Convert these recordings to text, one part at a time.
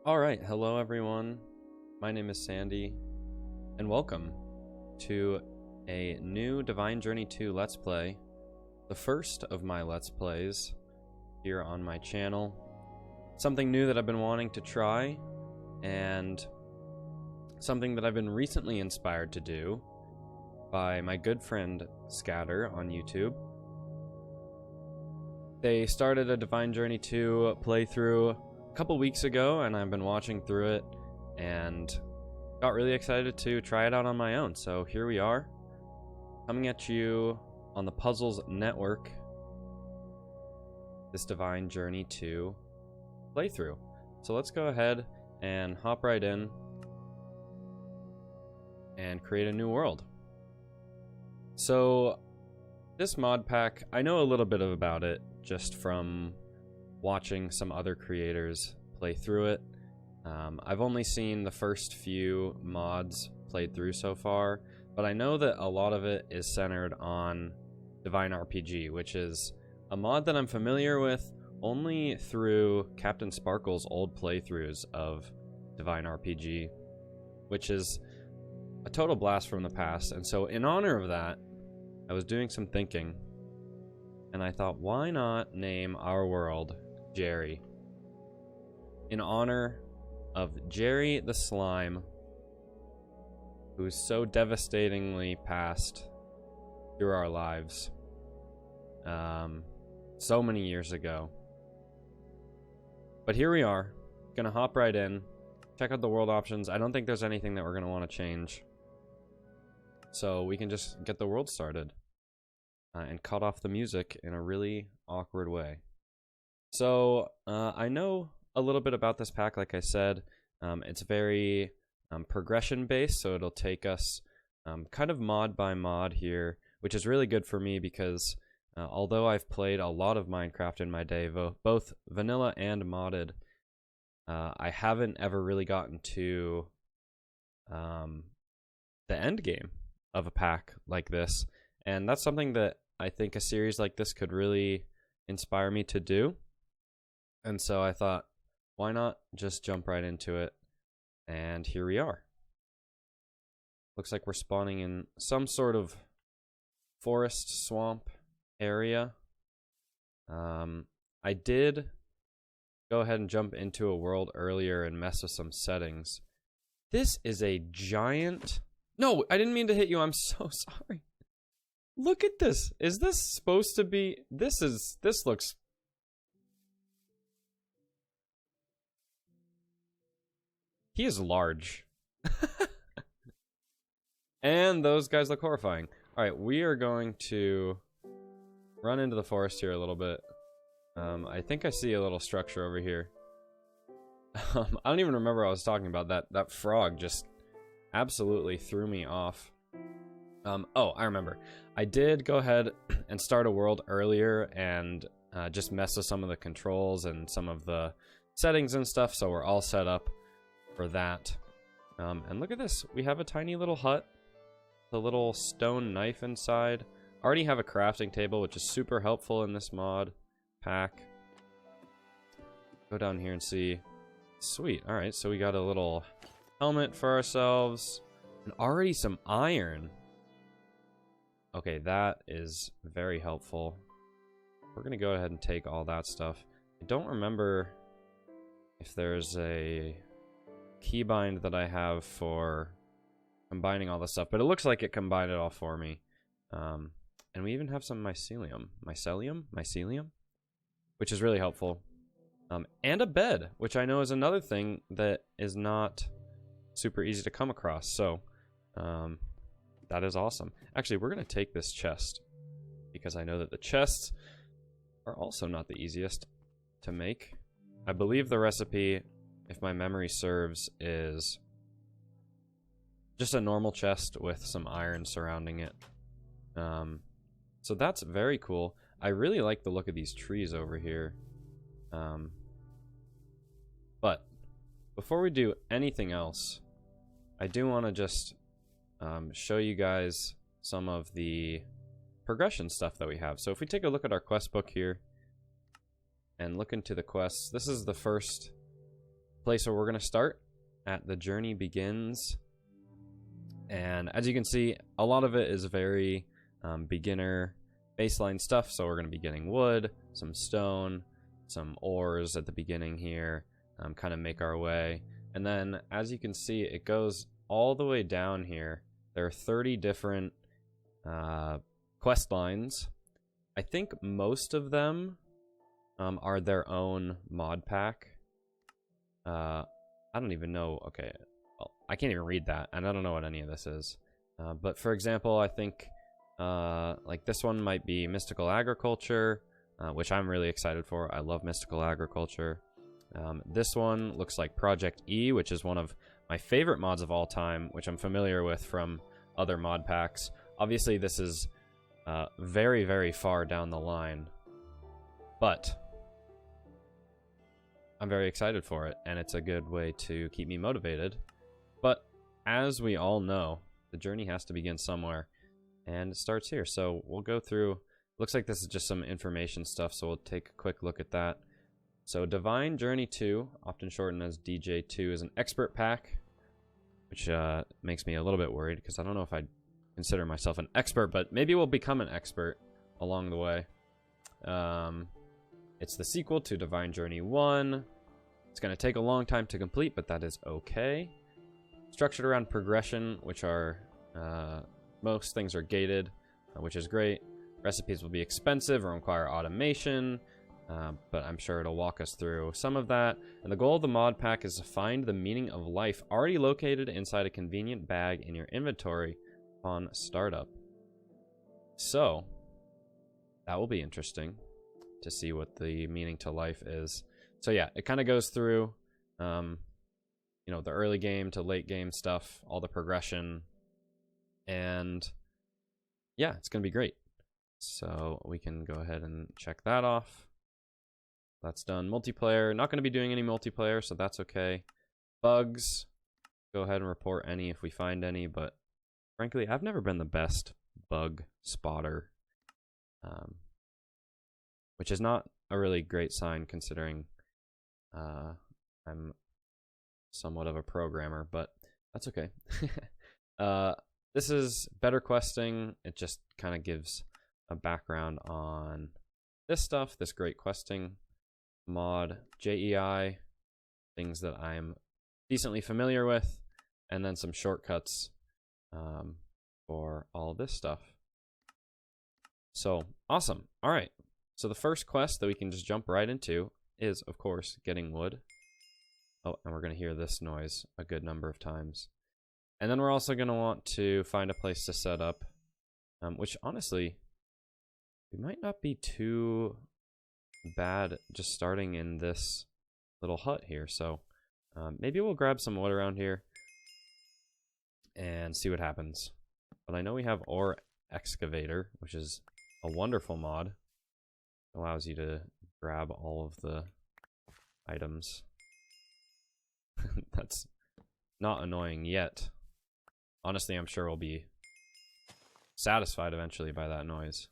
Alright, hello everyone. My name is Sandy, and welcome to a new Divine Journey 2 Let's Play. The first of my Let's Plays here on my channel. Something new that I've been wanting to try, and something that I've been recently inspired to do by my good friend Scatter on YouTube. They started a Divine Journey 2 playthrough a couple weeks ago, and I've been watching through it and got really excited to try it out on my own. So here we are, coming at you on the Puzzles Network, this Divine Journey 2 playthrough. So let's go ahead and hop right in and create a new world. So this mod pack, I know a little bit about it just from watching some other creators play through it. I've only seen the first few mods played through so far, but I know that a lot of it is centered on Divine RPG, which is a mod that I'm familiar with only through Captain Sparkle's old playthroughs of Divine RPG, which is a total blast from the past. And so in honor of that, I was doing some thinking, and I thought, why not name our world Jerry, in honor of Jerry the Slime, who's so devastatingly passed through our lives so many years ago. But here we are, gonna hop right in, check out the world options. I don't think there's anything that we're gonna want to change, so we can just get the world started and cut off the music in a really awkward way. So, I know a little bit about this pack, like I said. It's very progression-based, so it'll take us kind of mod by mod here, which is really good for me because although I've played a lot of Minecraft in my day, both vanilla and modded, I haven't ever really gotten to the end game of a pack like this, and that's something that I think a series like this could really inspire me to do. And so I thought, why not just jump right into it? And here we are. Looks like we're spawning in some sort of forest swamp area. I did go ahead and jump into a world earlier and mess with some settings. This is a giant... No, I didn't mean to hit you. I'm so sorry. Look at this. Is this supposed to be... This looks... He is large. And those guys look horrifying. Alright, we are going to run into the forest here a little bit. I think I see a little structure over here. I don't even remember what I was talking about. That frog just absolutely threw me off. Oh, I remember. I did go ahead and start a world earlier and just mess with some of the controls and some of the settings and stuff, so we're all set up for that. And look at this, we have a tiny little hut, a little stone knife inside. Already have a crafting table, which is super helpful in this mod pack. Go down here and see. Sweet. All right, so we got a little helmet for ourselves and already some iron. Okay, that is very helpful. We're gonna go ahead and take all that stuff. I don't remember if there's a keybind that I have for combining all this stuff, but it looks like it combined it all for me. And we even have some mycelium, which is really helpful. And a bed, which I know is another thing that is not super easy to come across. So that is awesome. Actually, we're gonna take this chest because I know that the chests are also not the easiest to make. I believe the recipe, if my memory serves, is just a normal chest with some iron surrounding it. So that's very cool. I really like the look of these trees over here. But before we do anything else, I do want to just show you guys some of the progression stuff that we have. So if we take a look at our quest book here and look into the quests, this is the first place where we're going to start at the journey begins. And as you can see, a lot of it is very beginner baseline stuff. So we're going to be getting wood, some stone, some ores at the beginning here, kind of make our way. And then as you can see, it goes all the way down here. There are 30 different quest lines. I think most of them are their own mod pack. I don't even know. Okay, well, I can't even read that, and I don't know what any of this is. But for example, I think like this one might be Mystical Agriculture, which I'm really excited for. I love Mystical Agriculture. This one looks like Project E, which is one of my favorite mods of all time, which I'm familiar with from other mod packs. Obviously, this is very, very far down the line, but I'm very excited for it, and it's a good way to keep me motivated. But as we all know, the journey has to begin somewhere, and it starts here. So we'll go through. Looks like this is just some information stuff, so we'll take a quick look at that. So Divine Journey 2, often shortened as DJ2, is an expert pack, which makes me a little bit worried because I don't know if I'd consider myself an expert, but maybe we'll become an expert along the way. It's the sequel to Divine Journey 1. It's going to take a long time to complete, but that is okay. Structured around progression, which are most things are gated, which is great. Recipes will be expensive or require automation, but I'm sure it'll walk us through some of that. And the goal of the mod pack is to find the meaning of life already located inside a convenient bag in your inventory upon startup. So that will be interesting to see what the meaning to life is. So yeah, it kind of goes through, you know, the early game to late game stuff, all the progression, and yeah, it's gonna be great. So we can go ahead and check that off. That's done. Multiplayer, not going to be doing any multiplayer, so that's okay. Bugs, go ahead and report any if we find any, but frankly, I've never been the best bug spotter, which is not a really great sign considering I'm somewhat of a programmer, but that's okay. This is better questing. It just kind of gives a background on this stuff, this great questing mod, JEI, things that I'm decently familiar with, and then some shortcuts for all this stuff. So awesome. All right, so the first quest that we can just jump right into is, of course, getting wood. Oh, and we're going to hear this noise a good number of times. And then we're also going to want to find a place to set up, which honestly, we might not be too bad just starting in this little hut here. So maybe we'll grab some wood around here and see what happens. But I know we have Ore Excavator, which is a wonderful mod. It allows you to grab all of the items. That's not annoying yet. Honestly, I'm sure we'll be satisfied eventually by that noise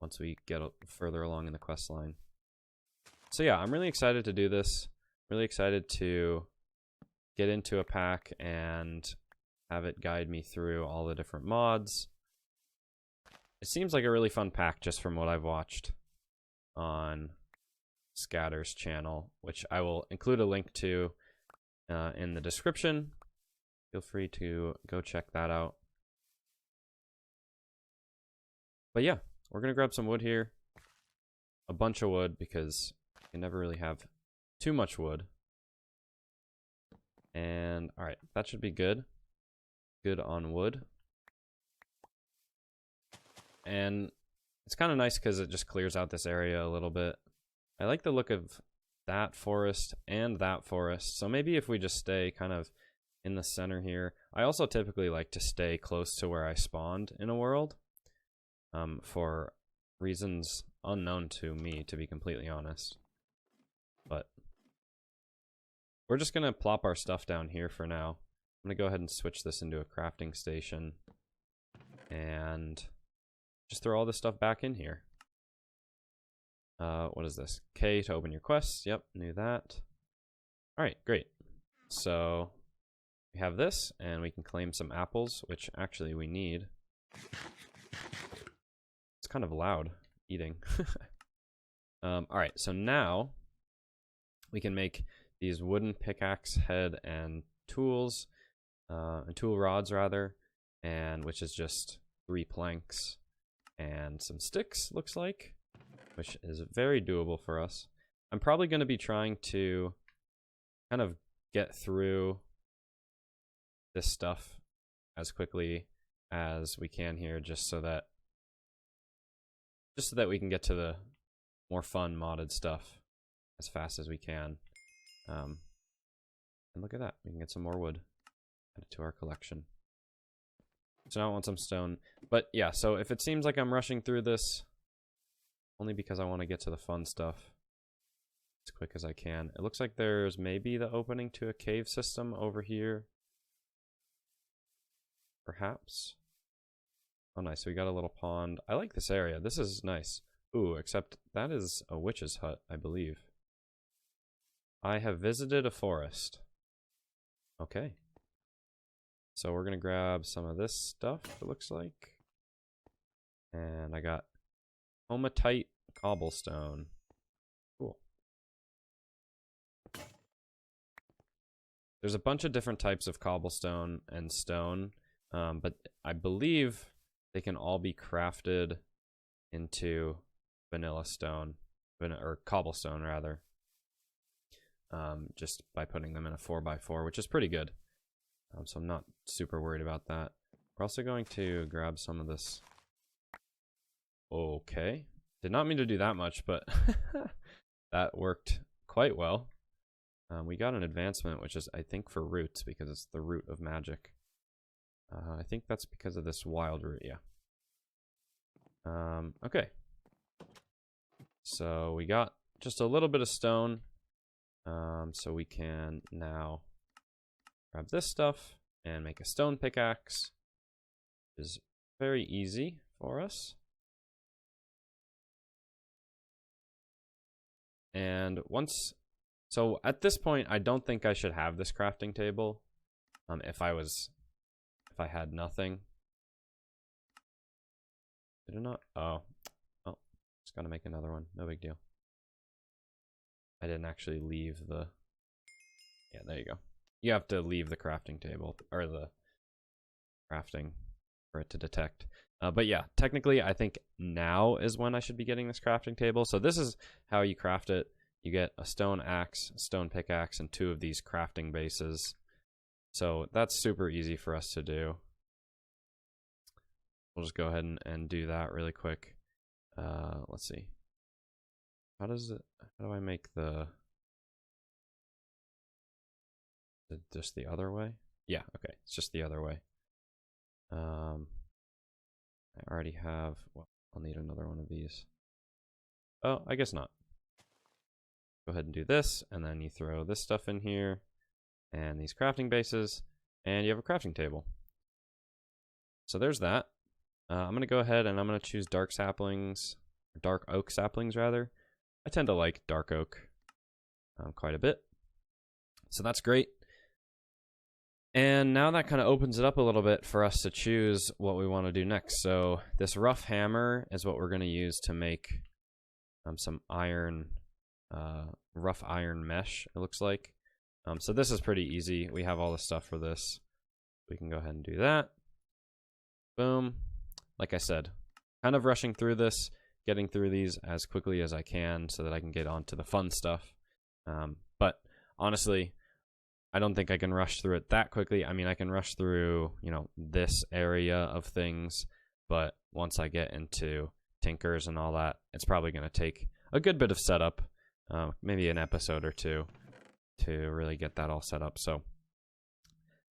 once we get further along in the quest line. So yeah, I'm really excited to do this. Really excited to get into a pack and have it guide me through all the different mods. It seems like a really fun pack just from what I've watched on Scatter's channel, which I will include a link to in the description. Feel free to go check that out. But yeah, we're going to grab some wood here. A bunch of wood because you never really have too much wood. And alright, that should be good. Good on wood. And it's kind of nice because it just clears out this area a little bit. I like the look of that forest and that forest. So maybe if we just stay kind of in the center here. I also typically like to stay close to where I spawned in a world. For reasons unknown to me, to be completely honest. But we're just going to plop our stuff down here for now. I'm going to go ahead and switch this into a crafting station. And just throw all this stuff back in here. What is this? K to open your quests. Yep, knew that. All right, great. So we have this, and we can claim some apples, which actually we need. It's kind of loud eating. All right, so now we can make these wooden pickaxe head and tools, and tool rods rather, and which is just 3 planks and some sticks, looks like, which is very doable for us. I'm probably going to be trying to kind of get through this stuff as quickly as we can here, just so that we can get to the more fun modded stuff as fast as we can. And look at that, we can get some more wood added to our collection. So now I want some stone. But yeah, so if it seems like I'm rushing through this, only because I want to get to the fun stuff as quick as I can. It looks like there's maybe the opening to a cave system over here. Perhaps. Oh nice, so we got a little pond. I like this area, this is nice. Ooh, except that is a witch's hut, I believe. I have visited a forest. Okay. So we're gonna grab some of this stuff, it looks like. And I got Homatite cobblestone. Cool. There's a bunch of different types of cobblestone and stone, but I believe they can all be crafted into vanilla stone, or cobblestone rather, just by putting them in a 4x4, which is pretty good. So I'm not super worried about that. We're also going to grab some of this. Okay. Did not mean to do that much, but that worked quite well. We got an advancement, which is, I think, for roots, because it's the root of magic. I think that's because of this wild root, yeah. Okay. So we got just a little bit of stone. So we can now grab this stuff and make a stone pickaxe. It is very easy for us. And once, so at this point, I don't think I should have this crafting table. If I had nothing. Did it not? Oh, just gotta make another one. No big deal. I didn't actually leave the, yeah, there you go. You have to leave the crafting table, or the crafting, for it to detect. But yeah, technically I think now is when I should be getting this crafting table. So this is how you craft it. You get a stone axe, stone pickaxe, and 2 of these crafting bases. So that's super easy for us to do. We'll just go ahead and do that really quick. Let's see. How do I make the just the other way? Yeah, okay, it's just the other way. I already have, well, I'll need another one of these. Oh, I guess not. Go ahead and do this, and then you throw this stuff in here, and these crafting bases, and you have a crafting table. So there's that. I'm going to go ahead and I'm going to choose dark saplings, or dark oak saplings rather. I tend to like dark oak quite a bit. So that's great. And now that kind of opens it up a little bit for us to choose what we want to do next. So this rough hammer is what we're going to use to make some iron, rough iron mesh, it looks like. So this is pretty easy. We have all the stuff for this. We can go ahead and do that. Boom. Like I said, kind of rushing through this, getting through these as quickly as I can so that I can get on to the fun stuff. But honestly, I don't think I can rush through it that quickly. I mean, I can rush through, you know, this area of things, but once I get into tinkers and all that, it's probably going to take a good bit of setup, maybe an episode or 2 to really get that all set up. So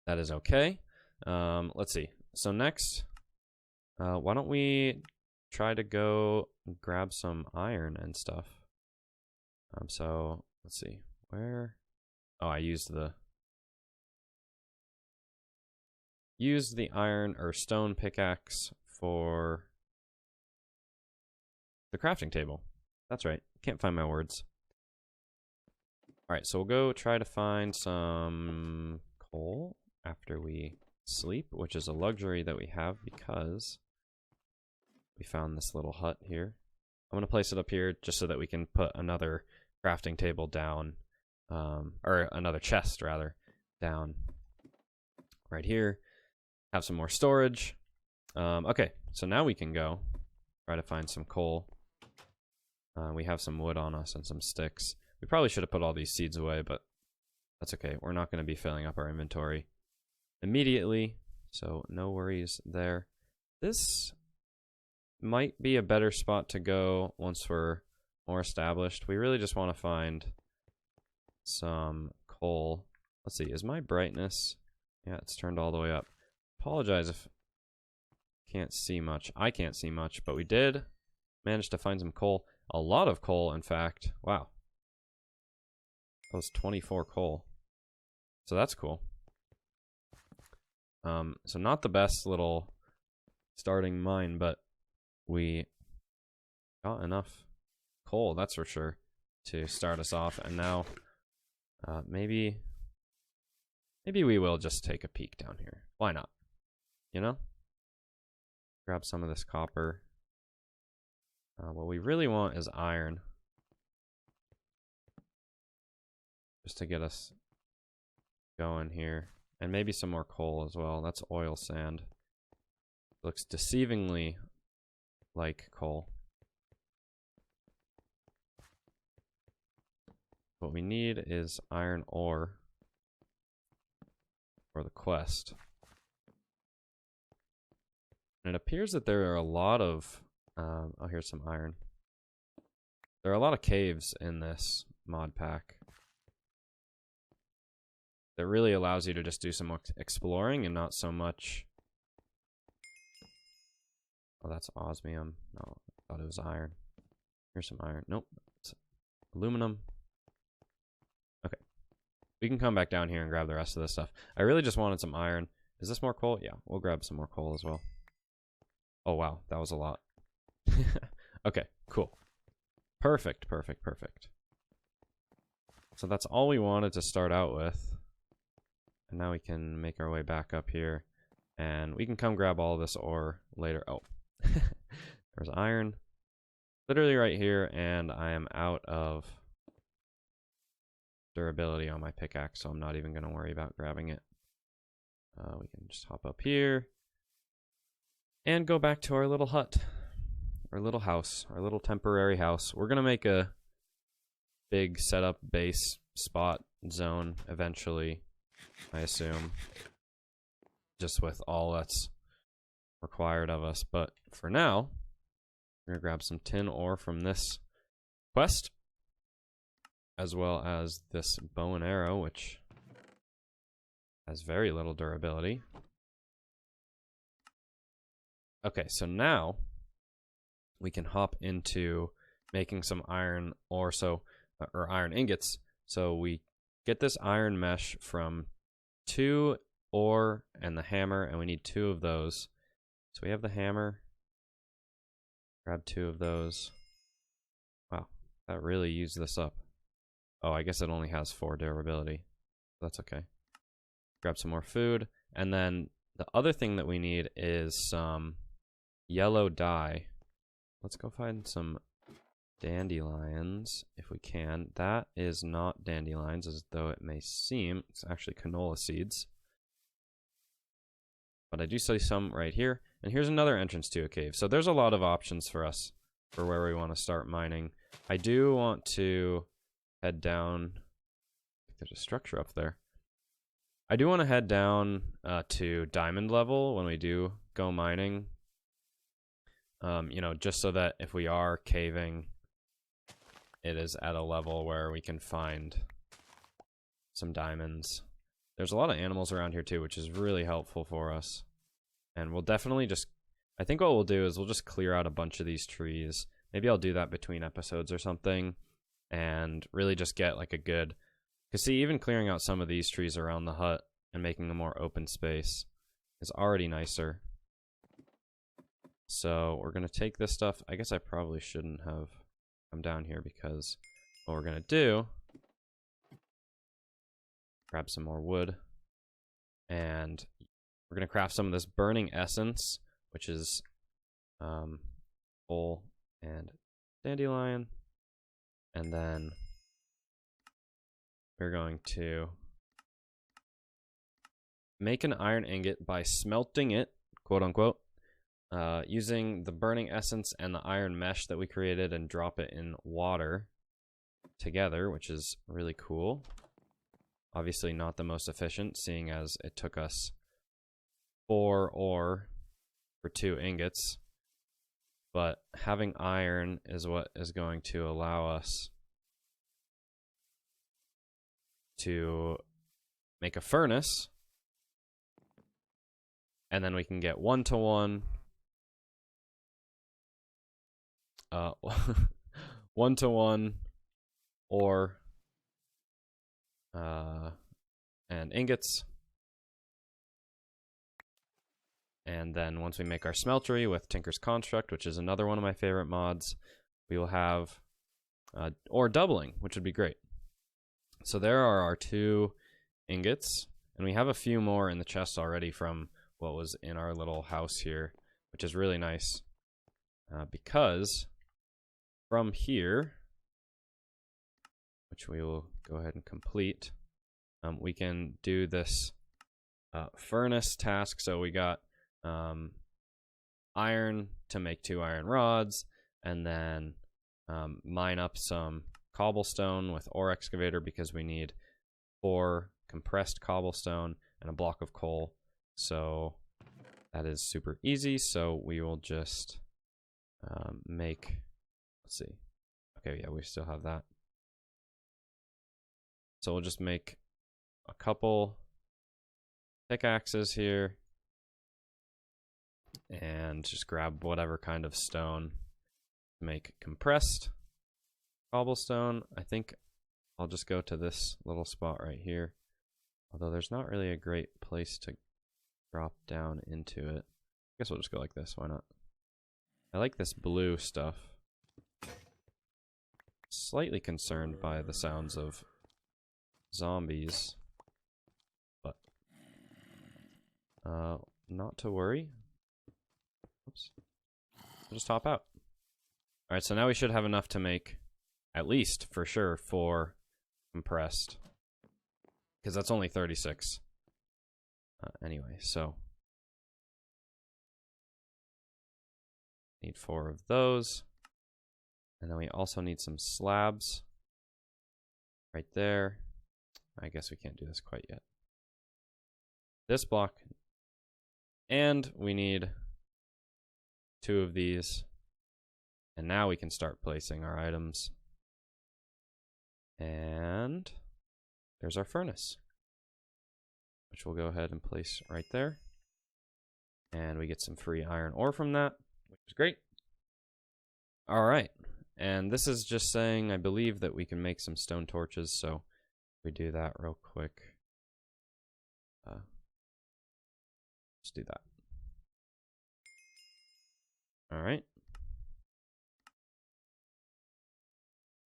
that is okay. Let's see. So next, why don't we try to go grab some iron and stuff. So let's see, where, oh, I used the iron or stone pickaxe for the crafting table. That's right, can't find my words. Alright, so we'll go try to find some coal after we sleep, which is a luxury that we have because we found this little hut here. I'm going to place it up here just so that we can put another crafting table down, or another chest, rather, down right here. Have some more storage. Okay, so now we can go try to find some coal. We have some wood on us and some sticks. We probably should have put all these seeds away, but that's okay. We're not going to be filling up our inventory immediately, so no worries there. This might be a better spot to go once we're more established. We really just want to find some coal. Let's see, is my brightness... Yeah, it's turned all the way up. Apologize if can't see much. I can't see much, but we did manage to find some coal. A lot of coal, in fact. Wow. That was 24 coal. So that's cool. So not the best little starting mine, but we got enough coal, that's for sure, to start us off. And now maybe we will just take a peek down here. Why not? You know? Grab some of this copper. What we really want is iron. Just to get us going here. And maybe some more coal as well. That's oil sand. Looks deceivingly like coal. What we need is iron ore for the quest. And it appears that there are a lot of... oh, here's some iron. There are a lot of caves in this mod pack. That really allows you to just do some exploring and not so much... Oh, that's osmium. No, I thought it was iron. Here's some iron. Nope. It's aluminum. Okay. We can come back down here and grab the rest of this stuff. I really just wanted some iron. Is this more coal? Yeah, we'll grab some more coal as well. Oh, wow. That was a lot. Okay, cool. Perfect, perfect, perfect. So that's all we wanted to start out with. And now we can make our way back up here. And we can come grab all of this ore later. Oh. There's iron. Literally right here, and I am out of durability on my pickaxe, so I'm not even going to worry about grabbing it. We can just hop up here. And go back to our little hut. Our little house. Our little temporary house. We're going to make a big setup base spot zone eventually, I assume. Just with all that's required of us. But for now, we're going to grab some tin ore from this quest. As well as this bow and arrow, which has very little durability. Okay, so now we can hop into making some iron ore, or iron ingots. So we get this iron mesh from 2 ore and the hammer, and we need 2 of those. So we have the hammer. Grab 2 of those. Wow, that really used this up. Oh, I guess it only has 4 durability. That's okay. Grab some more food, and then the other thing that we need is some yellow dye. Let's go find some dandelions if we can. That is not dandelions, as though it may seem. It's actually canola seeds. But I do see some right here. And here's another entrance to a cave. So there's a lot of options for us for where we want to start mining. I do want to head down. There's a structure up there. I do want to head down to diamond level when we do go mining. You know, just so that if we are caving, it is at a level where we can find some diamonds. There's a lot of animals around here too, which is really helpful for us. And we'll definitely just... I think what we'll do is we'll just clear out a bunch of these trees. Maybe I'll do that between episodes or something. And really just get like a good... Because see, even clearing out some of these trees around the hut and making a more open space is already nicer. So we're going to take this stuff. I guess I probably shouldn't have come down here, because what we're going to do grab some more wood. And we're going to craft some of this burning essence, which is coal and dandelion. And then we're going to make an iron ingot by smelting it, quote unquote, using the burning essence and the iron mesh that we created, and drop it in water together, which is really cool. Obviously not the most efficient, seeing as it took us 4 ore for 2 ingots. But having iron is what is going to allow us to make a furnace. And then we can get 1-to-1 1-to-1 ore and ingots. And then once we make our smeltery with Tinker's Construct, which is another one of my favorite mods, we will have ore doubling, which would be great. So there are our 2 ingots, and we have a few more in the chest already from what was in our little house here, which is really nice, because from here, which we will go ahead and complete, we can do this furnace task. So we got iron to make 2 iron rods, and then mine up some cobblestone with ore excavator, because we need 4 compressed cobblestone and a block of coal. So that is super easy. So we will just make, let's see. Okay, yeah, we still have that. So we'll just make a couple pickaxes here and just grab whatever kind of stone to make compressed cobblestone. I think I'll just go to this little spot right here, although there's not really a great place to drop down into it. I guess we'll just go like this, why not? I like this blue stuff. Slightly concerned by the sounds of zombies, but not to worry. Oops. I'll just hop out. Alright, so now we should have enough to make, at least for sure, 4 compressed, because that's only 36 anyway. So need 4 of those, and then we also need some slabs right there. I guess we can't do this quite yet. This block, and we need 2 of these, and now we can start placing our items. And there's our furnace, which we'll go ahead and place right there. And we get some free iron ore from that, which is great. All right, and this is just saying, I believe, that we can make some stone torches, so we do that real quick. Let's do that. All right.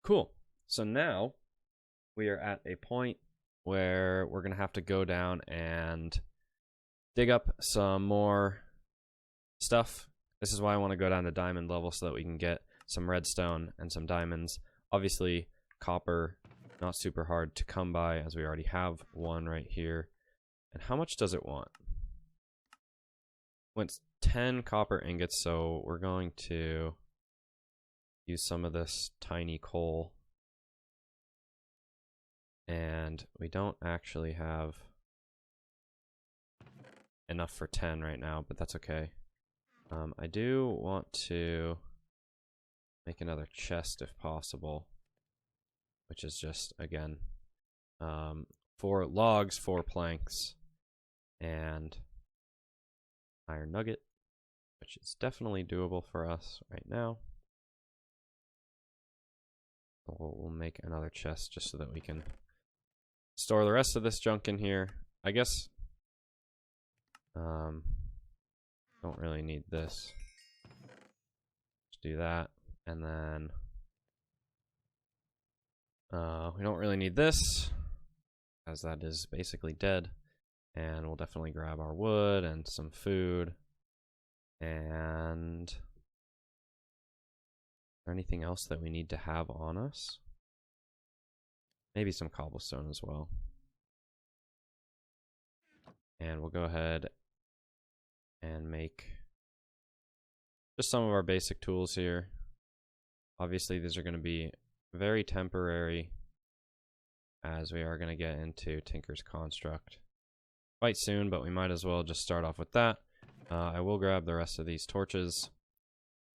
Cool. So now we are at a point where we're going to have to go down and dig up some more stuff. This is why I want to go down to diamond level, so that we can get some redstone and some diamonds. Obviously, copper, not super hard to come by, as we already have one right here. And how much does it want? Wants 10 copper ingots, so we're going to use some of this tiny coal. And we don't actually have enough for 10 right now, but that's okay. I do want to make another chest if possible, which is just, again, 4 logs, 4 planks, and iron nugget, which is definitely doable for us right now. We'll make another chest just so that we can store the rest of this junk in here. I guess don't really need this. Just do that, and then we don't really need this. as that is basically dead. And we'll definitely grab our wood and some food. And is there anything else that we need to have on us? Maybe some cobblestone as well. And we'll go ahead and make just some of our basic tools here. Obviously, these are going to be very temporary, as we are going to get into Tinker's Construct quite soon, but we might as well just start off with that. I will grab the rest of these torches,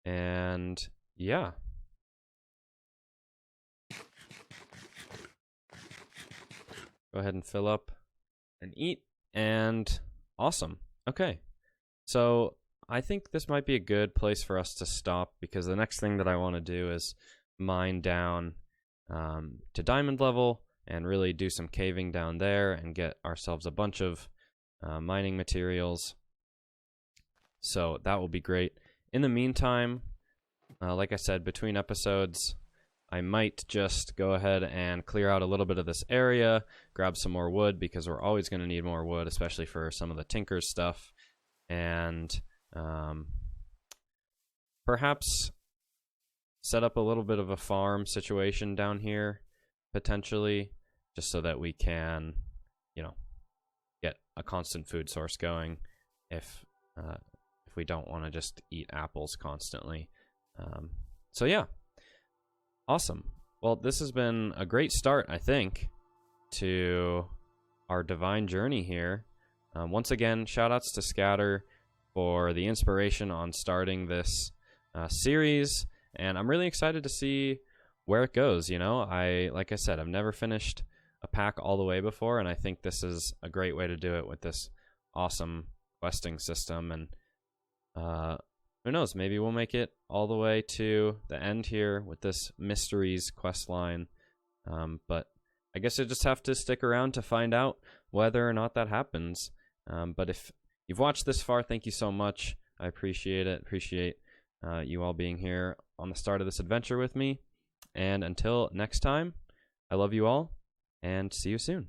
and yeah. Go ahead and fill up and eat, and awesome. Okay, so I think this might be a good place for us to stop, because the next thing that I want to do is mine down to diamond level and really do some caving down there and get ourselves a bunch of mining materials. So that will be great. In the meantime, like I said, between episodes, I might just go ahead and clear out a little bit of this area, grab some more wood, because we're always going to need more wood, especially for some of the Tinker's stuff, and perhaps set up a little bit of a farm situation down here, potentially, just so that we can, you know, get a constant food source going if we don't want to just eat apples constantly. So yeah. Awesome. Well, this has been a great start, I think, to our divine journey here. Once again, shoutouts to Scatter for the inspiration on starting this series, and I'm really excited to see where it goes. You know, like I said, I've never finished a pack all the way before, and I think this is a great way to do it with this awesome questing system. And who knows, maybe we'll make it all the way to the end here with this mysteries quest line. But I guess I just have to stick around to find out whether or not that happens. But if you've watched this far, thank you so much. I appreciate it. Appreciate you all being here on the start of this adventure with me. And until next time, I love you all, and see you soon.